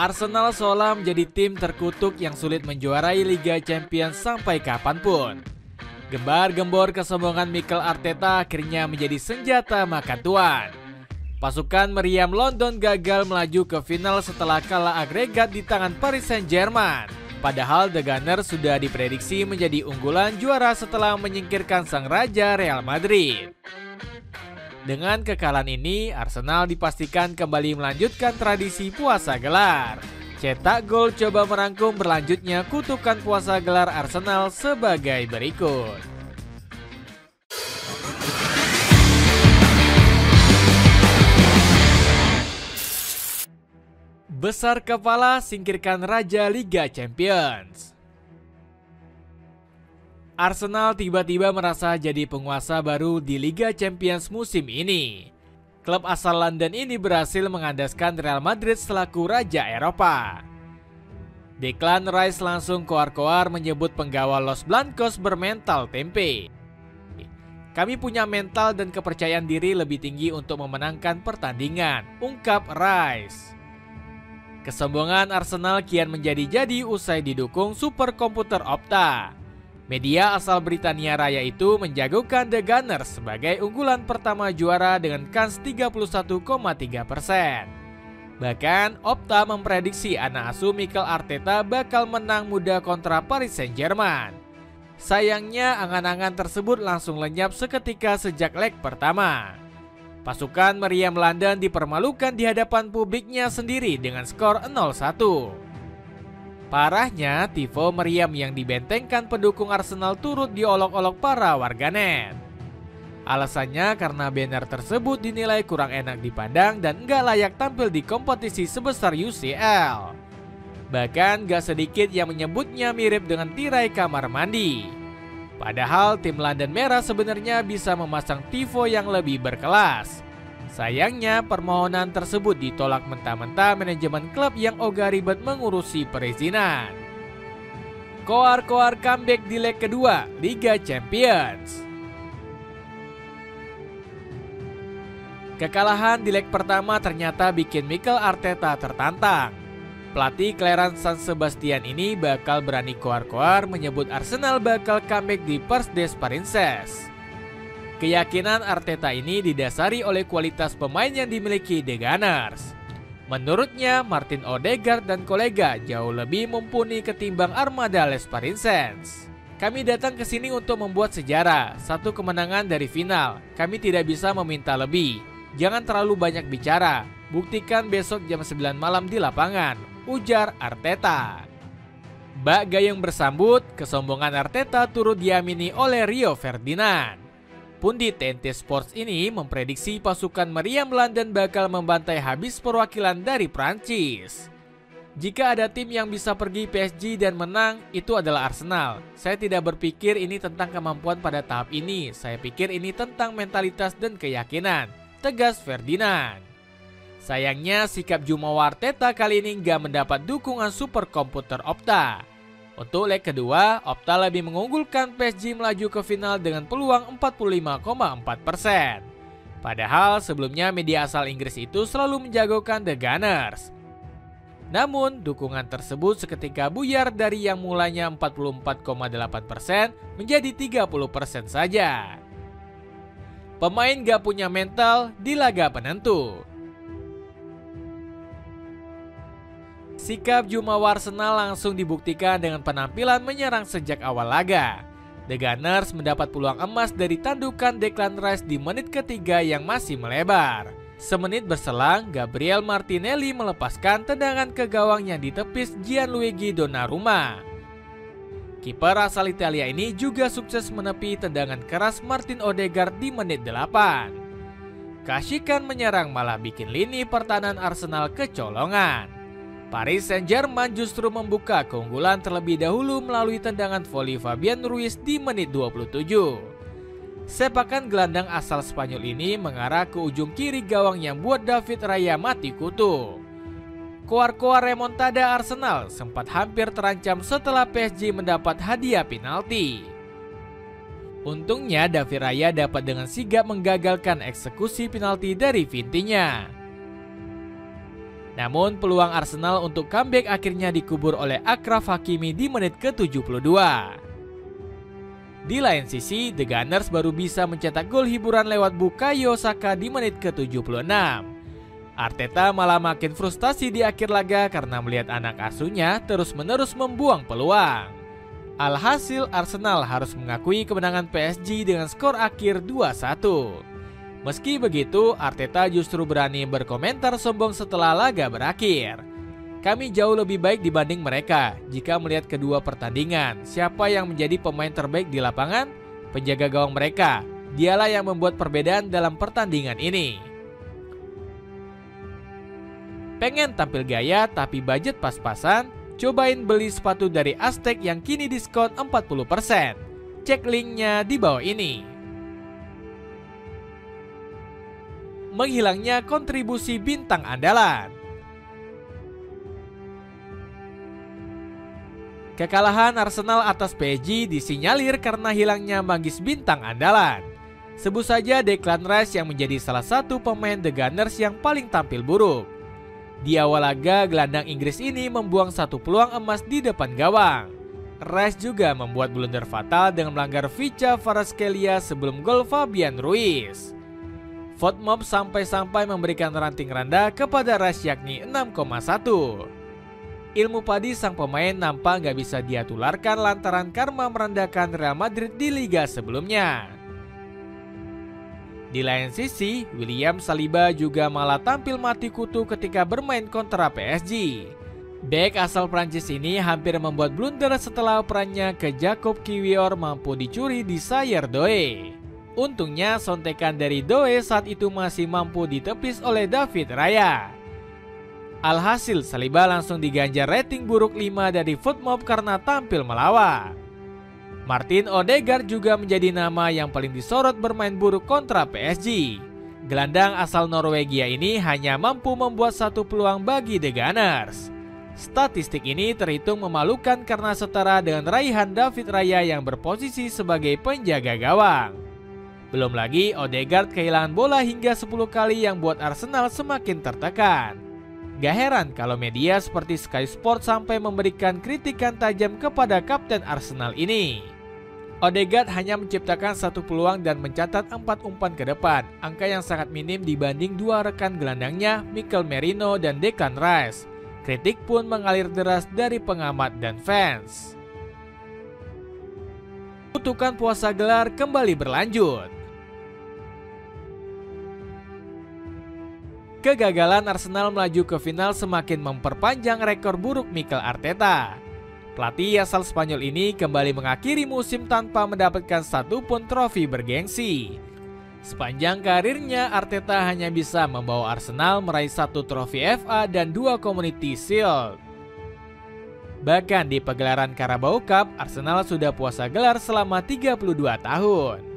Arsenal seolah menjadi tim terkutuk yang sulit menjuarai Liga Champions sampai kapanpun. Gembar-gembor kesombongan Mikel Arteta akhirnya menjadi senjata makan tuan. Pasukan meriam London gagal melaju ke final setelah kalah agregat di tangan Paris Saint-Germain. Padahal The Gunners sudah diprediksi menjadi unggulan juara setelah menyingkirkan sang raja Real Madrid. Dengan kekalahan ini, Arsenal dipastikan kembali melanjutkan tradisi puasa gelar. Cetak gol coba merangkum berlanjutnya kutukan puasa gelar Arsenal sebagai berikut. Besar kepala singkirkan Raja Liga Champions. Arsenal tiba-tiba merasa jadi penguasa baru di Liga Champions musim ini. Klub asal London ini berhasil mengandaskan Real Madrid selaku Raja Eropa. Declan Rice langsung koar-koar menyebut penggawa Los Blancos bermental tempe. Kami punya mental dan kepercayaan diri lebih tinggi untuk memenangkan pertandingan, ungkap Rice. Kesombongan Arsenal kian menjadi-jadi usai didukung superkomputer Opta. Media asal Britania Raya itu menjagokan The Gunners sebagai unggulan pertama juara dengan kans 31,3%. Bahkan Opta memprediksi anak asuh Mikel Arteta bakal menang muda kontra Paris Saint-Germain. Sayangnya angan-angan tersebut langsung lenyap seketika sejak leg pertama. Pasukan meriam London dipermalukan di hadapan publiknya sendiri dengan skor 0-1. Parahnya, tifo meriam yang dibentengkan pendukung Arsenal turut diolok-olok para warganet. Alasannya karena banner tersebut dinilai kurang enak dipandang dan nggak layak tampil di kompetisi sebesar UCL. Bahkan gak sedikit yang menyebutnya mirip dengan tirai kamar mandi. Padahal tim London Merah sebenarnya bisa memasang tifo yang lebih berkelas. Sayangnya permohonan tersebut ditolak mentah-mentah manajemen klub yang ogah ribet mengurusi perizinan. Koar-koar comeback di leg kedua Liga Champions. Kekalahan di leg pertama ternyata bikin Mikel Arteta tertantang. Pelatih Clarence San Sebastian ini bakal berani koar-koar menyebut Arsenal bakal comeback di Parc des Princes. Keyakinan Arteta ini didasari oleh kualitas pemain yang dimiliki The Gunners. Menurutnya, Martin Odegaard dan kolega jauh lebih mumpuni ketimbang armada Les Parisiens. Kami datang ke sini untuk membuat sejarah, satu kemenangan dari final. Kami tidak bisa meminta lebih. Jangan terlalu banyak bicara. Buktikan besok jam 9 malam di lapangan, ujar Arteta. Bak gayung bersambut, kesombongan Arteta turut diamini oleh Rio Ferdinand. Pundit TNT Sports ini memprediksi pasukan meriam London bakal membantai habis perwakilan dari Prancis. Jika ada tim yang bisa pergi PSG dan menang, itu adalah Arsenal. Saya tidak berpikir ini tentang kemampuan pada tahap ini. Saya pikir ini tentang mentalitas dan keyakinan, tegas Ferdinand. Sayangnya sikap Jumawa Arteta kali ini nggak mendapat dukungan superkomputer Opta. Untuk leg kedua, Opta lebih mengunggulkan PSG melaju ke final dengan peluang 45,4%. Padahal sebelumnya media asal Inggris itu selalu menjagokan The Gunners. Namun, dukungan tersebut seketika buyar dari yang mulanya 44,8% menjadi 30% saja. Pemain gak punya mental di laga penentu. Sikap Jumawa Arsenal langsung dibuktikan dengan penampilan menyerang sejak awal laga. The Gunners mendapat peluang emas dari tandukan Declan Rice di menit ketiga yang masih melebar. Semenit berselang, Gabriel Martinelli melepaskan tendangan ke gawang yang ditepis Gianluigi Donnarumma. Kiper asal Italia ini juga sukses menepi tendangan keras Martin Odegaard di menit 8. Keasikan menyerang malah bikin lini pertahanan Arsenal kecolongan. Paris Saint-Germain justru membuka keunggulan terlebih dahulu melalui tendangan voli Fabian Ruiz di menit 27. Sepakan gelandang asal Spanyol ini mengarah ke ujung kiri gawang yang buat David Raya mati kutu. Koar-koar remontada Arsenal sempat hampir terancam setelah PSG mendapat hadiah penalti. Untungnya David Raya dapat dengan sigap menggagalkan eksekusi penalti dari Vintinya. Namun peluang Arsenal untuk comeback akhirnya dikubur oleh Achraf Hakimi di menit ke-72. Di lain sisi, The Gunners baru bisa mencetak gol hiburan lewat Bukayo Saka di menit ke-76. Arteta malah makin frustasi di akhir laga karena melihat anak asuhnya terus-menerus membuang peluang. Alhasil Arsenal harus mengakui kemenangan PSG dengan skor akhir 2-1. Meski begitu, Arteta justru berani berkomentar sombong setelah laga berakhir. Kami jauh lebih baik dibanding mereka. Jika melihat kedua pertandingan, siapa yang menjadi pemain terbaik di lapangan? Penjaga gawang mereka. Dialah yang membuat perbedaan dalam pertandingan ini. Pengen tampil gaya tapi budget pas-pasan? Cobain beli sepatu dari Aztec yang kini diskon 40%. Cek linknya di bawah ini. Menghilangnya kontribusi bintang andalan. Kekalahan Arsenal atas PSG disinyalir karena hilangnya magis bintang andalan. Sebut saja Declan Rice yang menjadi salah satu pemain The Gunners yang paling tampil buruk. Di awal laga, gelandang Inggris ini membuang satu peluang emas di depan gawang. Rice juga membuat blunder fatal dengan melanggar Vicha Kvaratskhelia sebelum gol Fabian Ruiz. FotMob sampai-sampai memberikan ranting rendah kepada Rice yakni 6,1. Ilmu padi sang pemain nampak gak bisa dia tularkan lantaran karma merendahkan Real Madrid di liga sebelumnya. Di lain sisi, William Saliba juga malah tampil mati kutu ketika bermain kontra PSG. Bek asal Prancis ini hampir membuat blunder setelah perannya ke Jacob Kiwior mampu dicuri di sayar Doe. Untungnya sontekan dari Doe saat itu masih mampu ditepis oleh David Raya. Alhasil Saliba langsung diganjar rating buruk 5 dari FotMob karena tampil melawak. Martin Odegaard juga menjadi nama yang paling disorot bermain buruk kontra PSG. Gelandang asal Norwegia ini hanya mampu membuat satu peluang bagi The Gunners. Statistik ini terhitung memalukan karena setara dengan raihan David Raya yang berposisi sebagai penjaga gawang. Belum lagi Odegaard kehilangan bola hingga 10 kali yang buat Arsenal semakin tertekan. Gak heran kalau media seperti Sky Sports sampai memberikan kritikan tajam kepada kapten Arsenal ini. Odegaard hanya menciptakan satu peluang dan mencatat 4 umpan ke depan, angka yang sangat minim dibanding dua rekan gelandangnya Mikel Merino dan Declan Rice. Kritik pun mengalir deras dari pengamat dan fans. Kutukan puasa gelar kembali berlanjut. Kegagalan Arsenal melaju ke final semakin memperpanjang rekor buruk Mikel Arteta. Pelatih asal Spanyol ini kembali mengakhiri musim tanpa mendapatkan satupun trofi bergengsi. Sepanjang karirnya, Arteta hanya bisa membawa Arsenal meraih 1 trofi FA dan 2 Community Shield. Bahkan di pegelaran Carabao Cup, Arsenal sudah puasa gelar selama 32 tahun.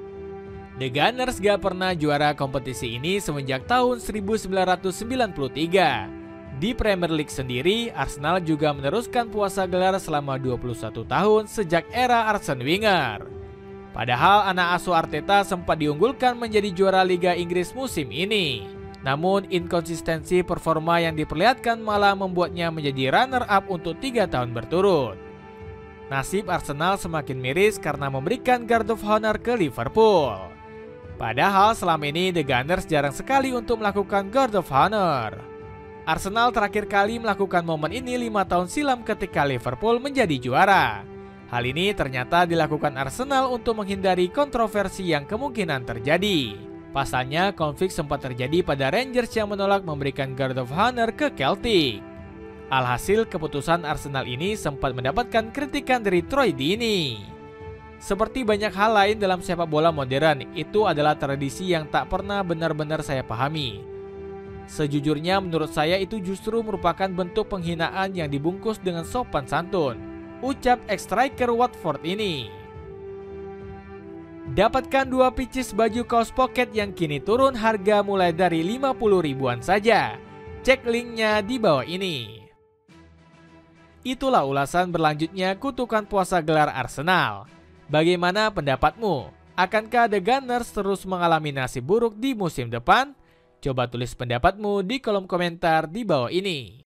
The Gunners gak pernah juara kompetisi ini semenjak tahun 1993. Di Premier League sendiri, Arsenal juga meneruskan puasa gelar selama 21 tahun sejak era Arsene Wenger. Padahal anak asuh Arteta sempat diunggulkan menjadi juara Liga Inggris musim ini. Namun inkonsistensi performa yang diperlihatkan malah membuatnya menjadi runner-up untuk 3 tahun berturut. Nasib Arsenal semakin miris karena memberikan Guard of Honor ke Liverpool. Padahal selama ini The Gunners jarang sekali untuk melakukan Guard of Honor. Arsenal terakhir kali melakukan momen ini 5 tahun silam ketika Liverpool menjadi juara. Hal ini ternyata dilakukan Arsenal untuk menghindari kontroversi yang kemungkinan terjadi. Pasalnya konflik sempat terjadi pada Rangers yang menolak memberikan Guard of Honor ke Celtic. Alhasil keputusan Arsenal ini sempat mendapatkan kritikan dari Troy Deeney. Seperti banyak hal lain dalam sepak bola modern, itu adalah tradisi yang tak pernah benar-benar saya pahami. Sejujurnya menurut saya itu justru merupakan bentuk penghinaan yang dibungkus dengan sopan santun, ucap ex-striker Watford ini. Dapatkan 2 pieces baju kaos pocket yang kini turun harga mulai dari 50 ribuan saja. Cek linknya di bawah ini. Itulah ulasan berlanjutnya kutukan puasa gelar Arsenal. Bagaimana pendapatmu? Akankah The Gunners terus mengalami nasib buruk di musim depan? Coba tulis pendapatmu di kolom komentar di bawah ini.